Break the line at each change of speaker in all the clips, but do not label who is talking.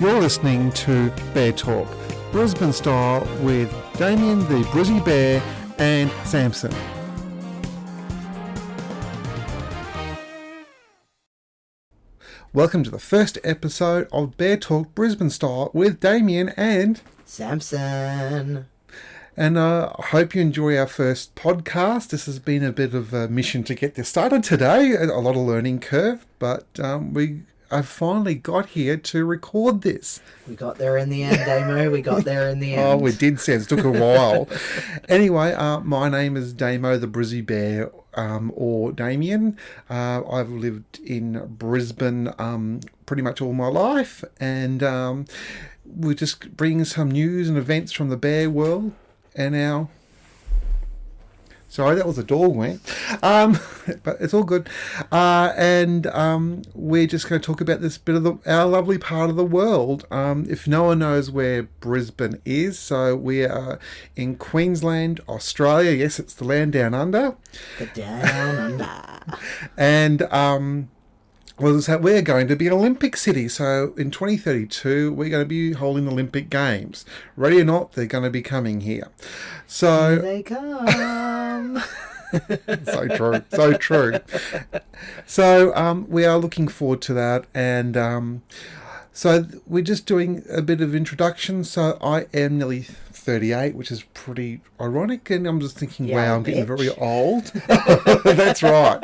You're listening to Bear Talk, Brisbane Style with Damien the Brizzy Bear and Samson. Welcome to the first episode of Bear Talk Brisbane Style with Damien and
Samson.
And I hope you enjoy our first podcast. This has been a bit of a mission to get this started today. A lot of learning curve, but I finally got here to record this.
We got there in the end, Damo. We got there in the end.
Oh, we did, Sam. It took a while. Anyway, my name is Damo the Brizzy Bear, or Damien. I've lived in Brisbane pretty much all my life, and we're just bringing some news and events from the bear world and our... Sorry, that was a dog went. But it's all good. And we're just going to talk about this bit of our lovely part of the world. If no one knows where Brisbane is, so we are in Queensland, Australia. Yes, it's the land down under.
The down under.
And we're going to be an Olympic city. So in 2032, we're going to be holding Olympic Games. Ready or not, they're going to be coming here. So
Here they come.
So true, so true. So we are looking forward to that, and so we're just doing a bit of introduction. So I am nearly 38, which is pretty ironic, and I'm just thinking, wow, I'm getting very old. That's right.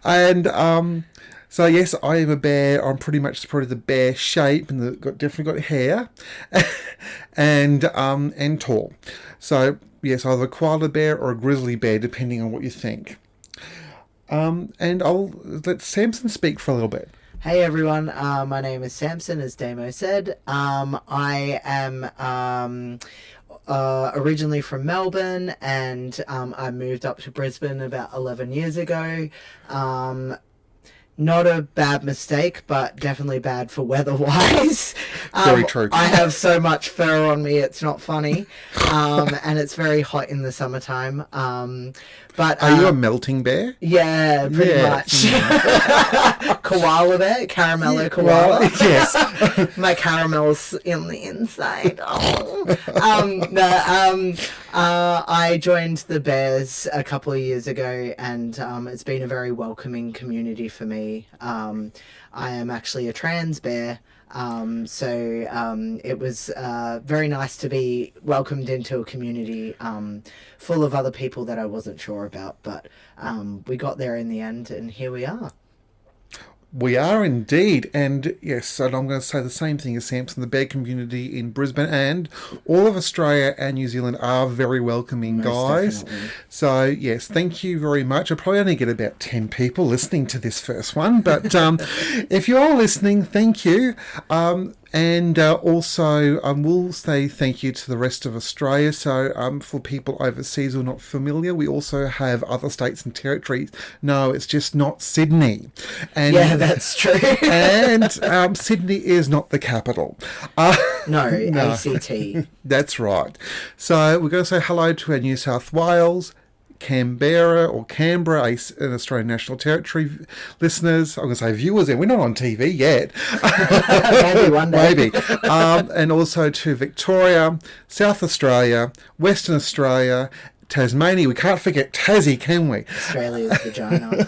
And so yes, I am a bear. I'm pretty much probably the bear shape, and definitely got hair, and tall. So yes, either a koala bear or a grizzly bear, depending on what you think. And I'll let Samson speak for a little bit.
Hey everyone, my name is Samson, as Damo said. I am originally from Melbourne, and I moved up to Brisbane about 11 years ago. Not a bad mistake, but definitely bad for weather-wise.
Very true.
I have so much fur on me, it's not funny. And it's very hot in the summertime. But
are you a melting bear?
Yeah, pretty much. Koala bear, caramello koala.
Well, yes.
My caramel's in the inside. Oh. I joined the Bears a couple of years ago, and it's been a very welcoming community for me. I am actually a trans bear. So it was very nice to be welcomed into a community full of other people that I wasn't sure about, but we got there in the end, and here we are.
We are indeed, and yes, and I'm going to say the same thing as Samson. The bear community in Brisbane and all of Australia and New Zealand are very welcoming, guys.
Definitely.
So yes, thank you very much. I probably only get about 10 people listening to this first one, but if you are listening, thank you. And also, we'll say thank you to the rest of Australia. So for people overseas who are not familiar, we also have other states and territories. No, it's just not Sydney. And,
yeah, that's true.
And Sydney is not the capital.
No, ACT.
That's right. So we're going to say hello to our New South Wales, Canberra or Canberra, an Australian National Territory listeners. I'm going to say viewers, and we're not on TV yet.
Maybe one day.
Maybe. And also to Victoria, South Australia, Western Australia, Tasmania. We can't forget Tassie, can we?
Australia's vagina.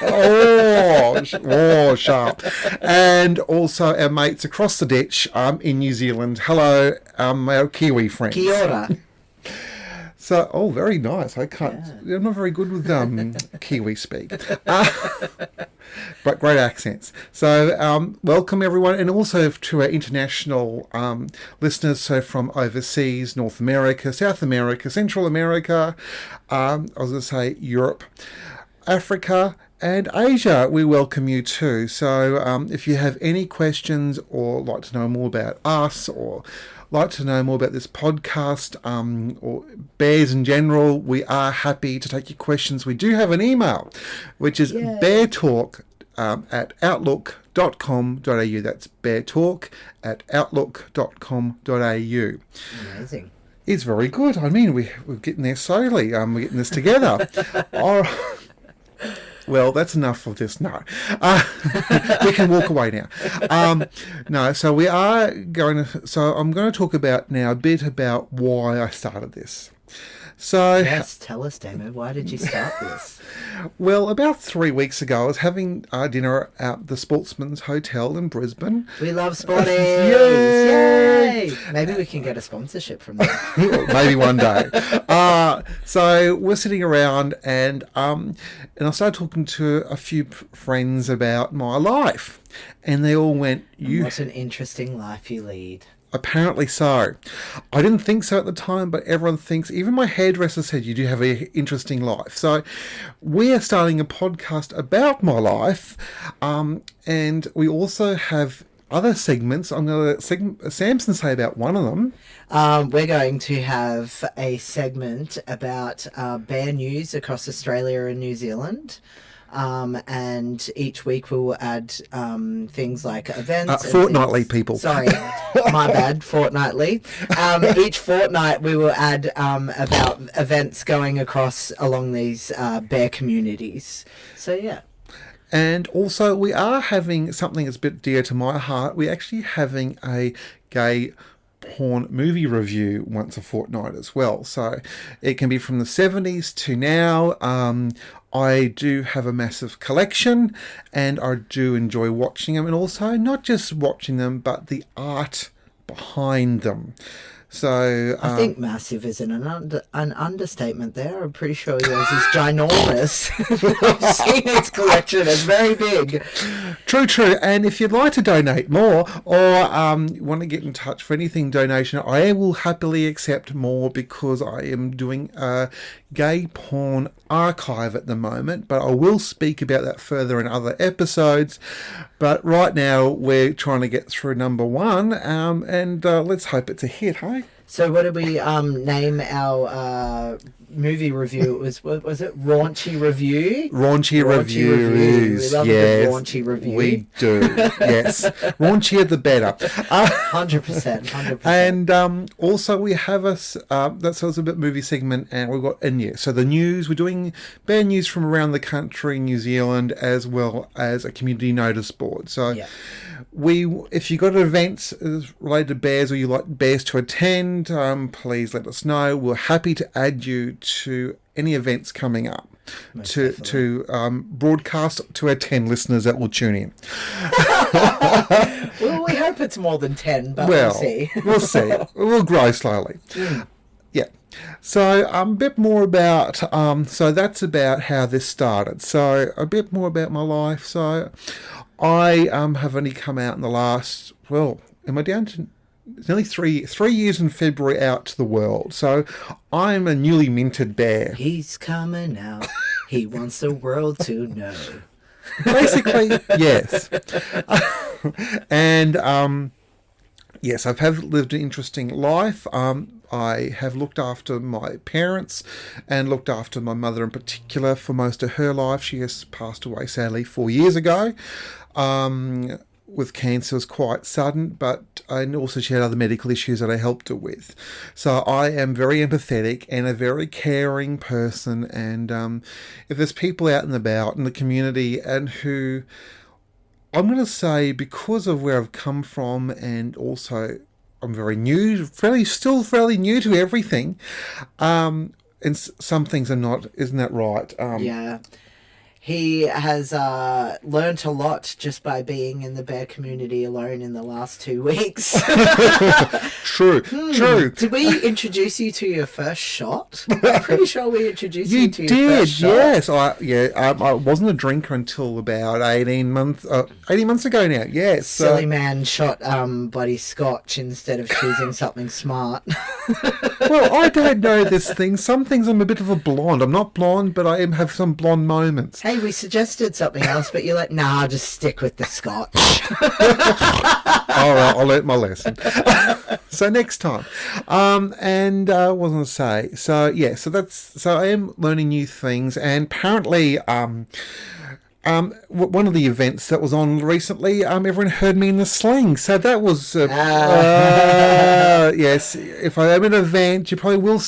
oh, sharp. And also our mates across the ditch in New Zealand. Hello, our Kiwi friends.
Kia ora.
So, very nice. I'm not very good with Kiwi speak. But great accents. So, welcome everyone. And also to our international listeners, so from overseas, North America, South America, Central America, I was going to say Europe, Africa, and Asia, we welcome you too. So, if you have any questions or like to know more about us or like to know more about this podcast or bears in general, we are happy to take your questions. We do have an email, which is beartalk at outlook.com.au. That's beartalk at outlook.com.au.
Amazing.
It's very good. I mean, we're getting there slowly. We're getting this together. All right. Well, that's enough of this. No. We can walk away now. No, so we are going to... So I'm going to talk about now a bit about why I started this. So,
Yes, tell us, Damo. Why did you start this?
well, about 3 weeks ago, I was having dinner at the Sportsman's Hotel in Brisbane.
We love sporties!
Yay!
Yay! Maybe we can get a sponsorship from them.
Maybe one day. So we're sitting around, and I started talking to a few friends about my life, and they all went,
What an interesting life you lead.
Apparently so. I didn't think so at the time, but everyone thinks, even my hairdresser said, you do have an interesting life. So we are starting a podcast about my life, and we also have other segments. I'm going to let Samson say about one of them.
We're going to have a segment about bear news across Australia and New Zealand. And each week we will add things like events.
Fortnightly, people.
Sorry, my bad, fortnightly. Each fortnight we will add about events going across along these bear communities. So, yeah.
And also we are having something that's a bit dear to my heart. We're actually having a gay porn movie review once a fortnight as well. So it can be from the 70s to now. I do have a massive collection, and I do enjoy watching them, and also not just watching them, but the art behind them. So
I think massive is an understatement there. I'm pretty sure yours is ginormous. I've seen its collection. It's very big.
True. And if you'd like to donate more, or want to get in touch for anything donation, I will happily accept more, because I am doing a gay porn archive at the moment, but I will speak about that further in other episodes. But right now we're trying to get through number one, and let's hope it's a hit, hey?
So what did we name our movie review? It was, what was it? Raunchy Review?
Raunchy Reviews.
We love a good raunchy review.
We do, yes. Raunchier the better.
100%.
And also we have that's also a bit movie segment, and we've got so the news, we're doing bear news from around the country, New Zealand, as well as a community notice board. So
yeah.
If you've got events related to bears, or you like bears to attend, please let us know. We're happy to add you to any events coming up. To broadcast to our 10 listeners that will tune in.
Well, we hope it's more than 10, but we'll see.
We'll see. We'll grow slowly. Yeah. So a bit more about, so that's about how this started. So a bit more about my life. So I have only come out in the last, am I down to... It's nearly 3 years in February out to the world. So I'm a newly minted bear.
He's coming out. He wants the world to know.
Basically, yes. And yes, I've lived an interesting life. I have looked after my parents and looked after my mother in particular for most of her life. She has passed away, sadly, 4 years ago. With cancer. It was quite sudden, and also she had other medical issues that I helped her with. So I am very empathetic and a very caring person, and if there's people out and about in the community and who, I'm going to say, because of where I've come from, and also I'm very new, still fairly new to everything, and some things are not, isn't that right?
Yeah. He has learnt a lot just by being in the bear community alone in the last 2 weeks.
True.
Did we introduce you to your first shot? I'm pretty sure we introduced you to your first shot.
Yes. I wasn't a drinker until about 18 months ago now. Yes.
Silly man shot bloody scotch instead of choosing something smart.
Well, I don't know this thing. Some things I'm a bit of a blonde. I'm not blonde, but I have some blonde moments.
Hey, we suggested something else, but you're like, nah, I'll just stick with the scotch.
All right, I'll learn my lesson. So next time. And what was I going to say? So, yeah, so I am learning new things, and apparently, one of the events that was on recently, everyone heard me in the sling. So that was, yes, if I am at an event, you probably will,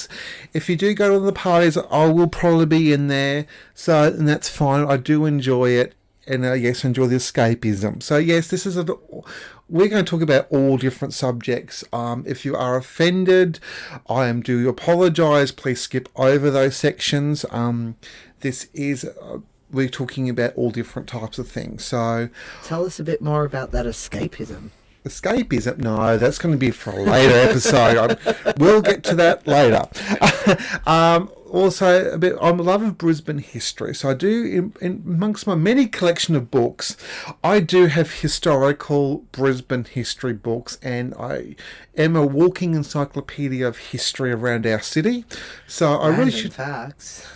if you do go to the parties, I will probably be in there. So, and that's fine. I do enjoy it. And yes, enjoy the escapism. So yes, this is we're going to talk about all different subjects. If you are offended, I do apologise. Please skip over those sections. This is we're talking about all different types of things. So
tell us a bit more about that escapism.
Escapism? No, that's going to be for a later episode. We'll get to that later. Also, a bit. I'm a love of Brisbane history, so I do. Amongst my many collection of books, I do have historical Brisbane history books, and I am a walking encyclopedia of history around our city. So I really should.
Facts.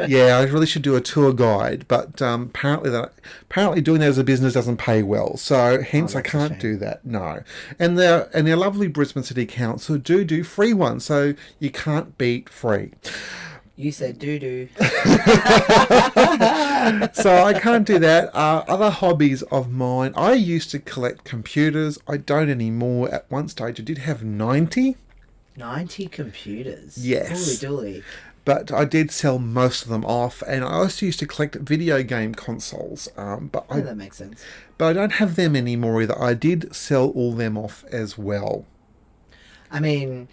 Yeah, I really should do a tour guide, but apparently doing that as a business doesn't pay well, so hence I can't do that. No, and their lovely Brisbane City Council do free ones, so you can't beat free.
You said doo-doo.
So I can't do that. Other hobbies of mine, I used to collect computers. I don't anymore. At one stage I did have 90.
90 computers?
Yes.
Holy dooly.
But I did sell most of them off, and I also used to collect video game consoles.
That makes sense.
But I don't have them anymore either. I did sell all them off as well.
I mean,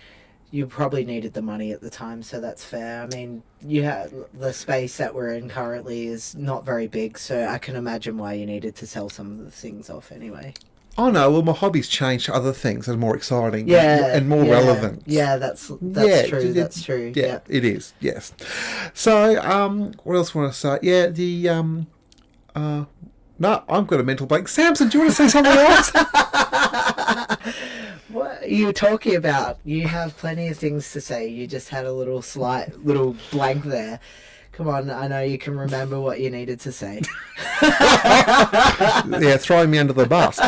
you probably needed the money at the time, so that's fair. I mean, you have the space that we're in currently is not very big, so I can imagine why you needed to sell some of the things off anyway.
Oh no, well my hobbies changed to other things that are more exciting and more relevant.
Yeah, that's true. That's true.
Yeah, it is, yes. So, what else want to say? Yeah, no, I've got a mental blank. Samson, do you want to say something else?
What are you talking about? You have plenty of things to say. You just had a little blank there. Come on, I know you can remember what you needed to say.
Yeah, throwing me under the bus.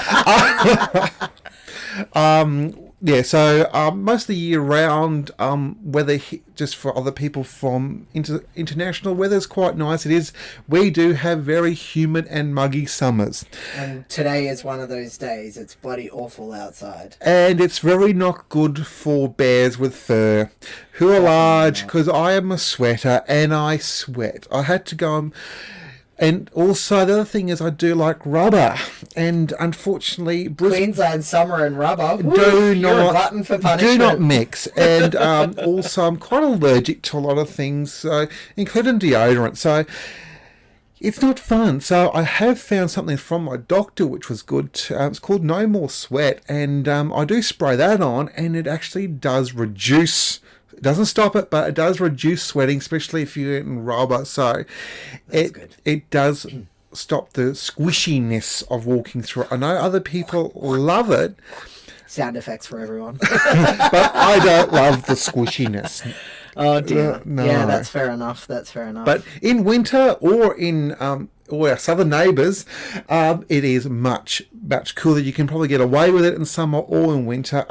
Yeah, so most of the year round, weather just for other people from international weather's quite nice. It is. We do have very humid and muggy summers.
And today is one of those days. It's bloody awful outside.
And it's very not good for bears with fur, who are large, because I am a sweater and I sweat. I had to go and also, the other thing is I do like rubber. And unfortunately,
Queensland summer and rubber.
You're a
glutton for punishment.
Do not mix. And also, I'm quite allergic to a lot of things, including deodorant. So it's not fun. So I have found something from my doctor which was good. It's called No More Sweat. And I do spray that on, and it actually does reduce. It doesn't stop it, but it does reduce sweating, especially if you're in rubber. So it does stop the squishiness of walking through it. I know other people love it.
Sound effects for everyone.
But I don't love the squishiness.
Oh dear.
No.
Yeah, that's fair enough.
But in winter or in or our southern neighbours, it is much, much cooler. You can probably get away with it in summer or in winter.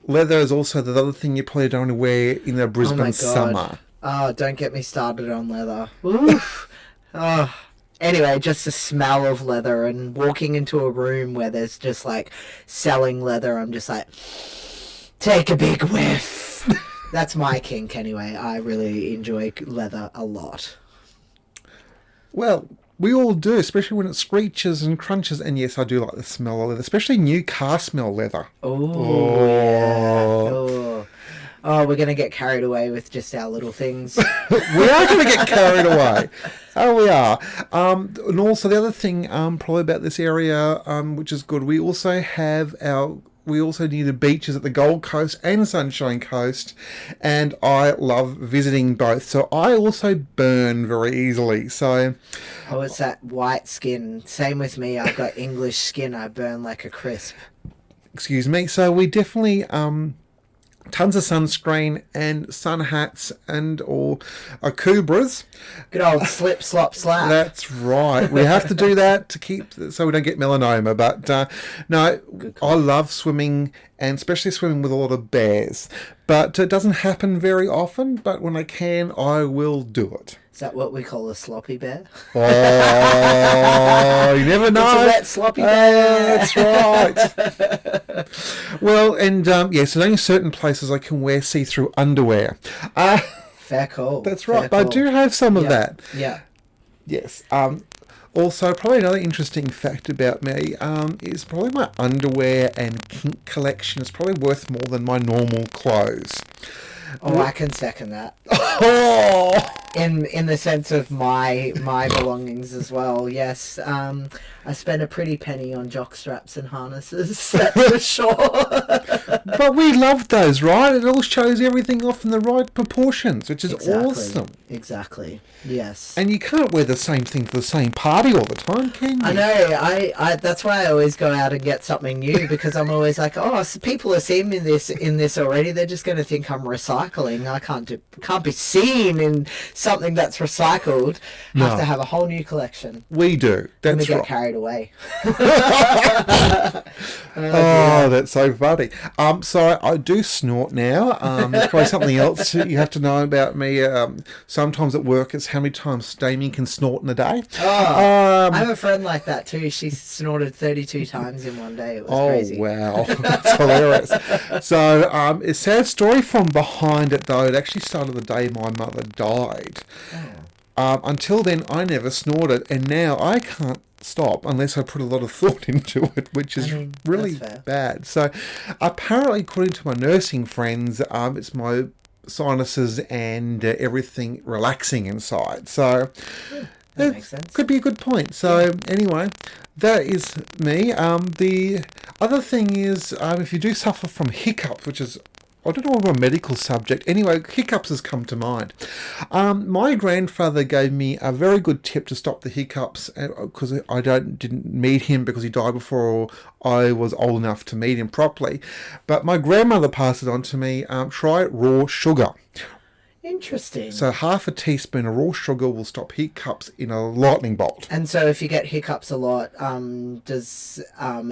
Leather is also the other thing you probably don't want to wear in the Brisbane summer.
Oh, don't get me started on leather. Oof. Oh. Anyway, just the smell of leather and walking into a room where there's just like selling leather, I'm just like, take a big whiff. That's my kink anyway. I really enjoy leather a lot.
Well, we all do, especially when it screeches and crunches. And yes, I do like the smell of leather, especially new car smell leather.
Oh, yeah. Oh, we're going to get carried away with just our little things.
We are going to get carried away. Oh, we are. And also the other thing probably about this area, which is good, we also need the beaches at the Gold Coast and Sunshine Coast, and I love visiting both. So I also burn very easily. So,
it's that white skin. Same with me. I've got English skin. I burn like a crisp.
Excuse me. So we definitely tons of sunscreen and sun hats or Akubras.
Good old slip, slop, slap.
That's right. We have to do that to keep so we don't get melanoma. But no, I love swimming, and especially swimming with a lot of bears. But it doesn't happen very often, but when I can, I will do it.
Is that what we call a sloppy bear?
Oh, you never know.
It's a wet sloppy bear.
That's right. Well, and yes, there's only certain places I can wear see-through underwear.
Fair call.
That's right.
Fair
But I
call.
do have some of that.
Yeah.
Yes. Also, probably another interesting fact about me is probably my underwear and kink collection is probably worth more than my normal clothes.
Oh, I can second that.
Oh!
In the sense of my belongings as well. Yes, I spent a pretty penny on jock straps and harnesses. That's for sure.
But we love those, right? It all shows everything off in the right proportions, which is awesome.
Exactly. Yes.
And you can't wear the same thing to the same party all the time, can you?
I know. I that's why I always go out and get something new, because I'm always like, oh, so people are seeing me in this already. They're just going to think I'm recycling. I can't be seen in something that's recycled. Have to have a whole new collection.
We do. That's
get
right.
carried away.
Oh, that's so funny. So I do snort now. It's probably something else you have to know about me. Sometimes at work, it's how many times Damien can snort in a day.
I have a friend like that too. She snorted 32 times in one day. It was crazy.
Oh, wow. That's hilarious. So, a sad story from behind it, though. It actually started the day my mother died. Until then, I never snorted, and now I can't stop unless I put a lot of thought into it, which is really bad. So, apparently, according to my nursing friends, it's my sinuses and everything relaxing inside. So,
that makes sense.
Could be a good point. So, anyway, that is me. The other thing is, if you do suffer from hiccups, which is, I don't know about a medical subject. Anyway, hiccups has come to mind. My grandfather gave me a very good tip to stop the hiccups, because I didn't meet him because he died before I was old enough to meet him properly. But my grandmother passed it on to me. Try raw sugar.
Interesting.
So half a teaspoon of raw sugar will stop hiccups in a lightning bolt.
And so if you get hiccups a lot, does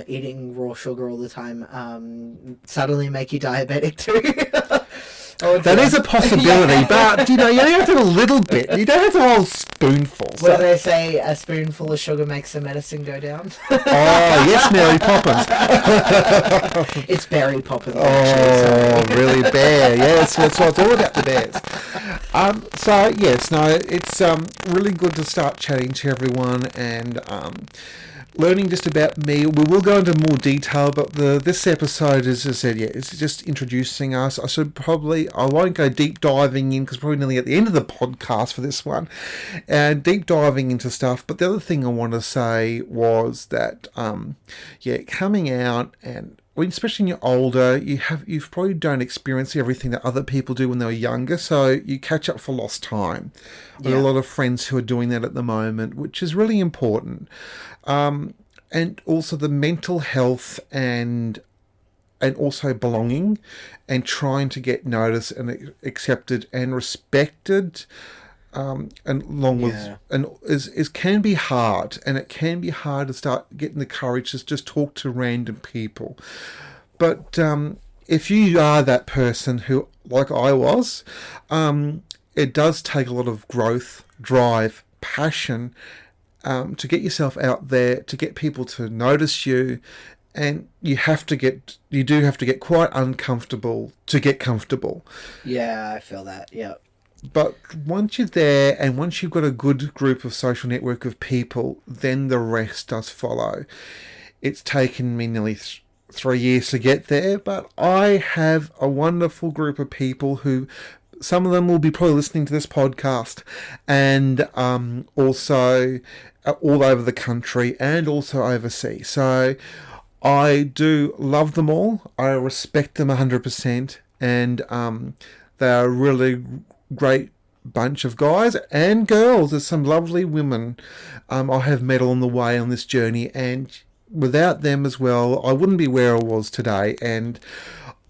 eating raw sugar all the time suddenly make you diabetic too?
That is a possibility, but you only have to have a little bit. You don't have to have a whole spoonful.
What do they say? A spoonful of sugar makes the medicine go down.
Oh, yes, Mary Poppins.
It's Berry Poppins.
Oh,
actually,
really, bear. Yes, that's what it's all about, the bears. So, yes, no, it's really good to start chatting to everyone and learning just about me. We will go into more detail, but this episode, as I said, it's just introducing us. I won't go deep diving in, because probably nearly at the end of the podcast for this one, and deep diving into stuff. But the other thing I want to say was that, coming out and, especially when you're older, you probably don't experience everything that other people do when they were younger, so you catch up for lost time. With a lot of friends who are doing that at the moment, which is really important. And also the mental health and also belonging and trying to get noticed and accepted and respected, and along with, and is can be hard, and it can be hard to start getting the courage to just talk to random people. But if you are that person who, like I was, it does take a lot of growth, drive, passion, to get yourself out there, to get people to notice you, and you do have to get quite uncomfortable to get comfortable.
Yeah, I feel that. Yeah.
But once you're there, and once you've got a good group of social network of people, then the rest does follow. It's taken me nearly 3 years to get there, but I have a wonderful group of people who, some of them will be probably listening to this podcast, and also all over the country and also overseas. So I do love them all. I respect them 100%, and they are a really great bunch of guys and girls. There's some lovely women I have met along the way on this journey, and without them as well, I wouldn't be where I was today. And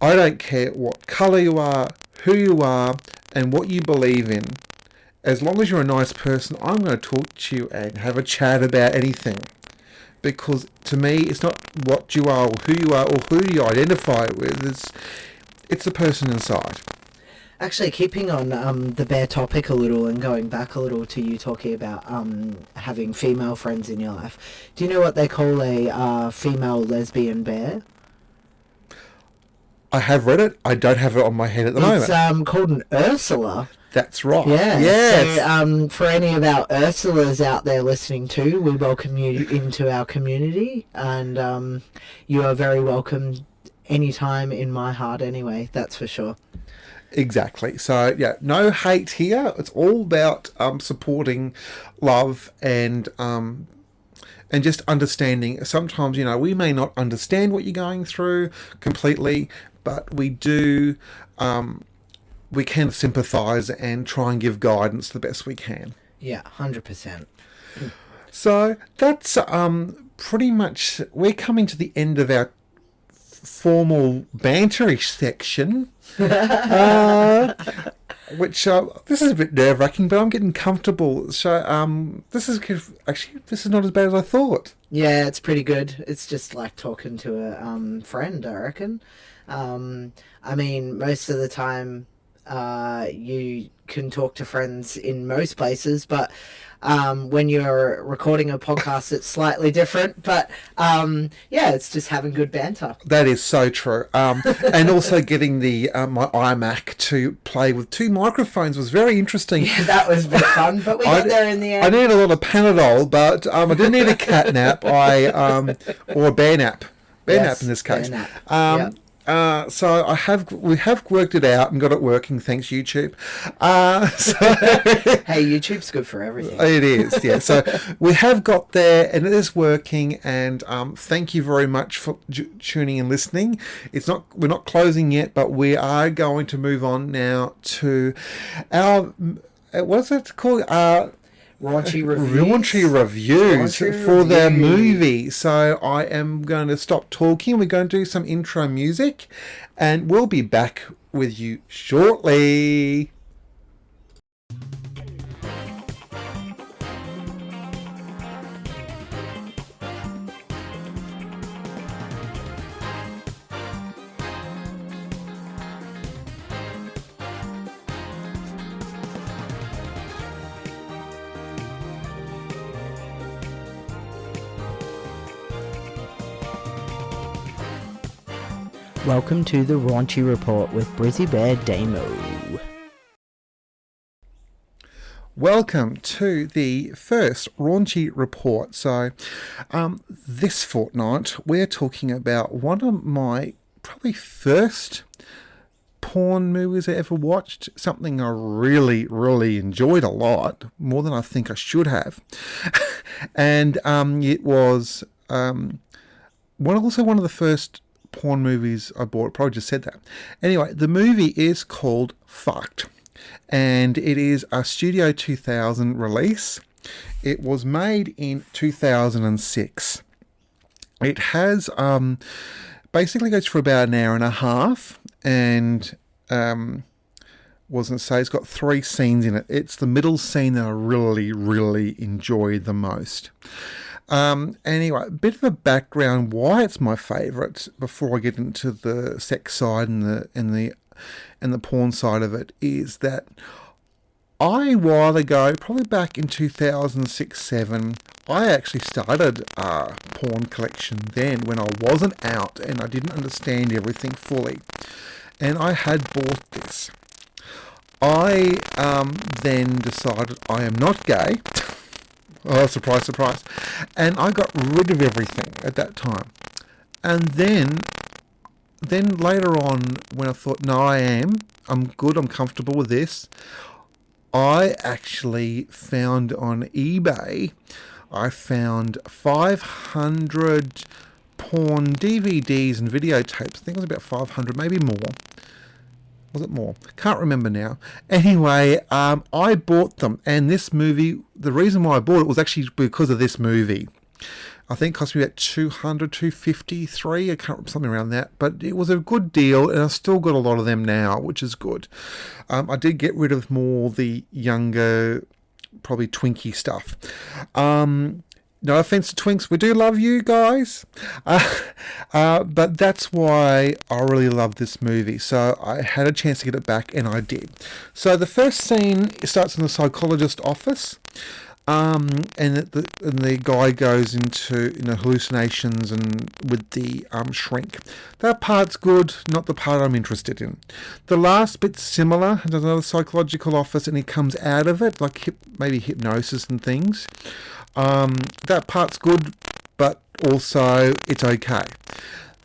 I don't care what colour you are, who you are, and what you believe in. As long as you're a nice person, I'm going to talk to you and have a chat about anything. Because to me, it's not what you are or who you identify with. It's the person inside.
Actually, keeping on the bear topic a little and going back a little to you talking about having female friends in your life, do you know what they call a female lesbian bear?
I have read it. I don't have it on my head at the moment.
It's called an Ursula.
That's right.
Yeah.
Yes.
So, for any of our Ursulas out there listening too, we welcome you into our community, and you are very welcome anytime in my heart anyway, that's for sure.
Exactly. So, yeah, no hate here. It's all about supporting love and just understanding. Sometimes, we may not understand what you're going through completely, but we do... we can sympathise and try and give guidance the best we can.
Yeah, 100%.
So that's pretty much... We're coming to the end of our formal banterish section, which this is a bit nerve-wracking, but I'm getting comfortable. So this is not as bad as I thought.
Yeah, it's pretty good. It's just like talking to a friend, I reckon. I mean, most of the time you can talk to friends in most places, but when you're recording a podcast, it's slightly different. But yeah, it's just having good banter.
That is so true. And also getting the my iMac to play with two microphones was very interesting.
Yeah, that was a bit fun, but we got there in the end.
I need a lot of Panadol, but I didn't need a cat nap. Or a bear nap. Bear nap in this case.
Bear nap. Yep.
So we have worked it out and got it working, thanks YouTube.
Hey, YouTube's good for everything.
It is, yeah. So we have got there and it is working, and thank you very much for tuning and listening. We're not closing yet, but we are going to move on now to our what's it called?
Raunchy reviews
for their movie. So I am going to stop talking. We're going to do some intro music, and we'll be back with you shortly.
Welcome to the Raunchy Report with Brizzy Bear Damo.
Welcome to the first Raunchy Report. So this fortnight we're talking about one of my probably first porn movies I ever watched. Something I really, really enjoyed a lot, more than I think I should have. And it was one of the first porn movies I bought. Probably just said that. Anyway, the movie is called Fucked, and it is a Studio 2000 release. It was made in 2006. It has basically goes for about an hour and a half, and it's got 3 scenes in it. It's the middle scene that I really, really enjoyed the most. Anyway, a bit of a background why it's my favourite before I get into the sex side and the porn side of it is that a while ago, probably back in 2006-07, I actually started a porn collection then when I wasn't out and I didn't understand everything fully. And I had bought this. I then decided I am not gay. Oh, surprise, surprise. And I got rid of everything at that time. And then later on, when I thought, no, I'm good, I'm comfortable with this, I actually found on eBay, I found 500 porn DVDs and videotapes. I think it was about 500, maybe more. Was it more? Can't remember now. Anyway, I bought them, and this movie, the reason why I bought it was actually because of this movie. I think it cost me about 200, 253, I can't remember, something around that. But it was a good deal, and I've still got a lot of them now, which is good. I did get rid of more the younger, probably Twinkie stuff. No offense to Twinks, we do love you guys. But that's why I really love this movie. So I had a chance to get it back, and I did. So the first scene starts in the psychologist's office. And the guy goes into hallucinations and with the shrink. That part's good, not the part I'm interested in. The last bit's similar. There's another psychological office, and he comes out of it, like maybe hypnosis and things. That part's good, but also it's okay.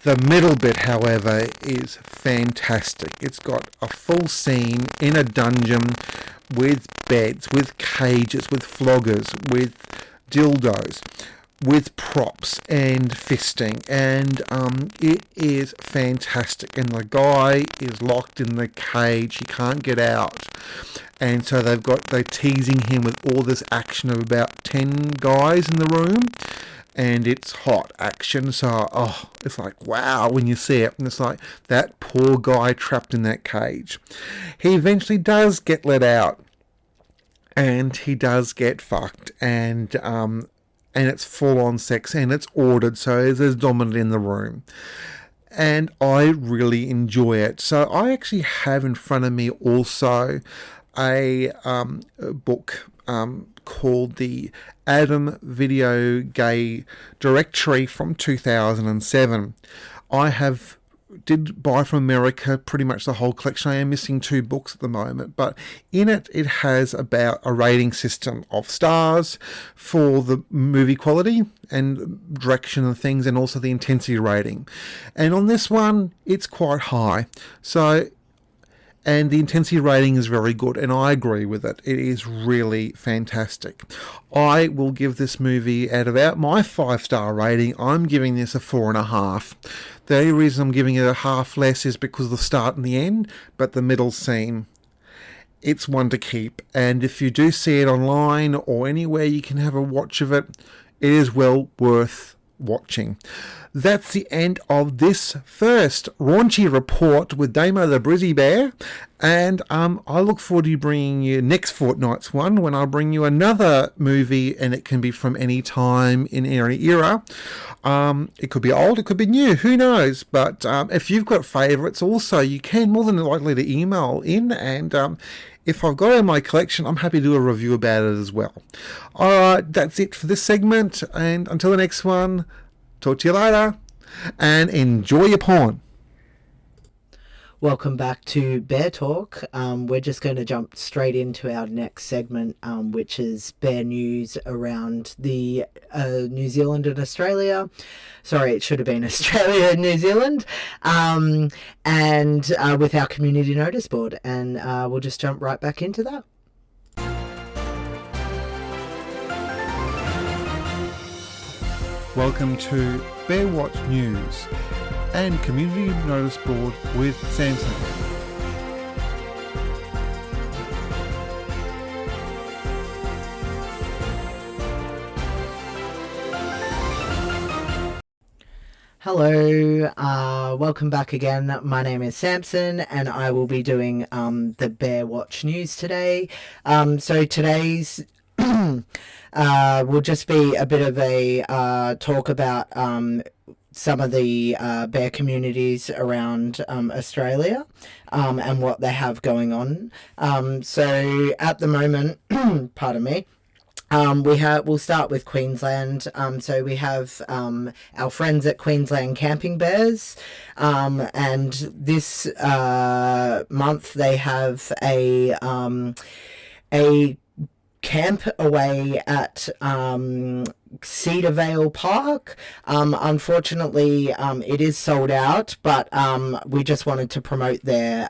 The middle bit, however, is fantastic. It's got a full scene in a dungeon with beds, with cages, with floggers, with dildos, with props and fisting, and it is fantastic. And the guy is locked in the cage; he can't get out. And so they're teasing him with all this action of about 10 guys in the room. And it's hot action, so it's like wow when you see it, and it's like that poor guy trapped in that cage. He eventually does get let out, and he does get fucked, and it's full on sex, and it's ordered, so there's dominant in the room, and I really enjoy it. So I actually have in front of me also a book called the Adam Video Gay Directory from 2007. I did buy from America pretty much the whole collection. I am missing 2 books at the moment, but in it has about a rating system of stars for the movie quality and direction and things, and also the intensity rating. And on this one, it's quite high. And the intensity rating is very good, and I agree with it. It is really fantastic. I will give this movie, out of my 5-star rating, I'm giving this a 4.5. The only reason I'm giving it a half less is because of the start and the end, but the middle scene, it's one to keep. And if you do see it online or anywhere you can have a watch of it, it is well worth watching. That's the end of this first raunchy report with Damo the Brizzy Bear, and I look forward to bringing you next fortnight's one, when I'll bring you another movie, and it can be from any time in any era. It could be old, it could be new, who knows, but if you've got favourites also, you can more than likely to email in, and if I've got it in my collection, I'm happy to do a review about it as well. Alright, that's it for this segment, and until the next one, talk to you later, and enjoy your porn.
Welcome back to Bear Talk. We're just going to jump straight into our next segment, which is bear news around the New Zealand and Australia. Sorry, it should have been Australia and New Zealand. And with our community notice board. And we'll just jump right back into that.
Welcome to Bear Watch News and Community Notice Board with Samson.
Hello, welcome back again. My name is Samson, and I will be doing the Bear Watch News today. So today's will just be a bit of a talk about some of the bear communities around Australia and what they have going on. So at the moment, pardon me, we'll start with Queensland. So we have our friends at Queensland Camping Bears, and this month they have a camp away at Cedar Vale Park. Unfortunately, it is sold out, but we just wanted to promote their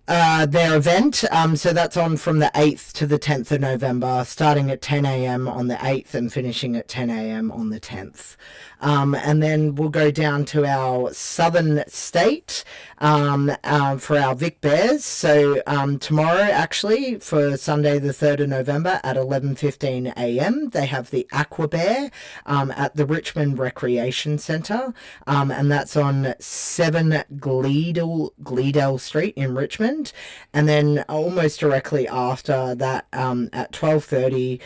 event. So that's on from the 8th to the 10th of November, starting at 10 a.m. on the 8th and finishing at 10 a.m. on the 10th. And then we'll go down to our southern state for our Vic Bears. So tomorrow, actually, for Sunday the 3rd of November at 11:15 a.m, they have the Aqua Bear at the Richmond Recreation Centre, and that's on 7 Gleedale Street in Richmond. Richmond, and then almost directly after that, at 12:30,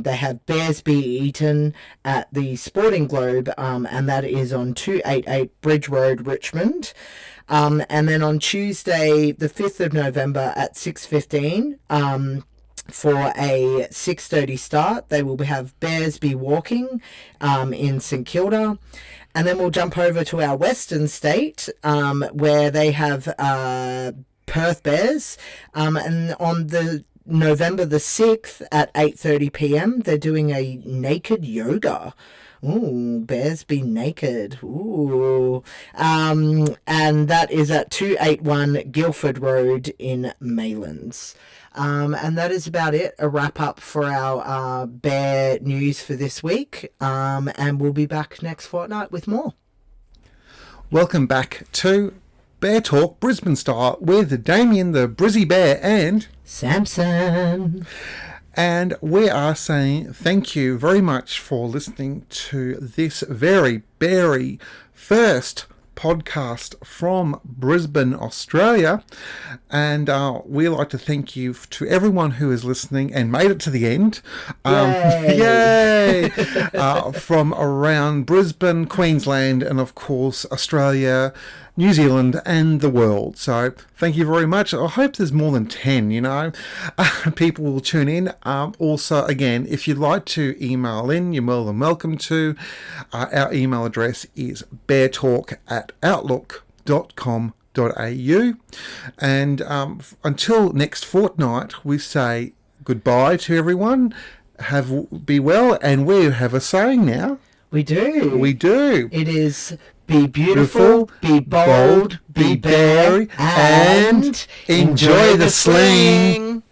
they have Bears Be Eaten at the Sporting Globe, and that is on 288 Bridge Road, Richmond. And then on Tuesday, the 5th of November at 6:15, for a 6:30 start, they will have Bears Be Walking in St Kilda. And then we'll jump over to our Western State, where they have Perth Bears. And on the November the 6th at 8:30 p.m, they're doing a naked yoga. Ooh, Bears Be Naked. Ooh. And that is at 281 Guildford Road in Maylands. And that is about it. A wrap up for our bear news for this week. And we'll be back next fortnight with more.
Welcome back to Bear Talk Brisbane Style with Damien the Brizzy Bear and
Samson.
And we are saying thank you very much for listening to this very Beary first podcast from Brisbane, Australia. And we like to thank you to everyone who is listening and made it to the end. Yay! From around Brisbane, Queensland, and of course Australia, New Zealand and the world. So thank you very much. I hope there's more than 10, people will tune in. Also, again, if you'd like to email in, you're more than welcome to. Our email address is beartalk@outlook.com.au. And until next fortnight, we say goodbye to everyone. Be well, and we have a saying now.
We do.
We do.
It is be beautiful, be bold, be bear, and enjoy the sling.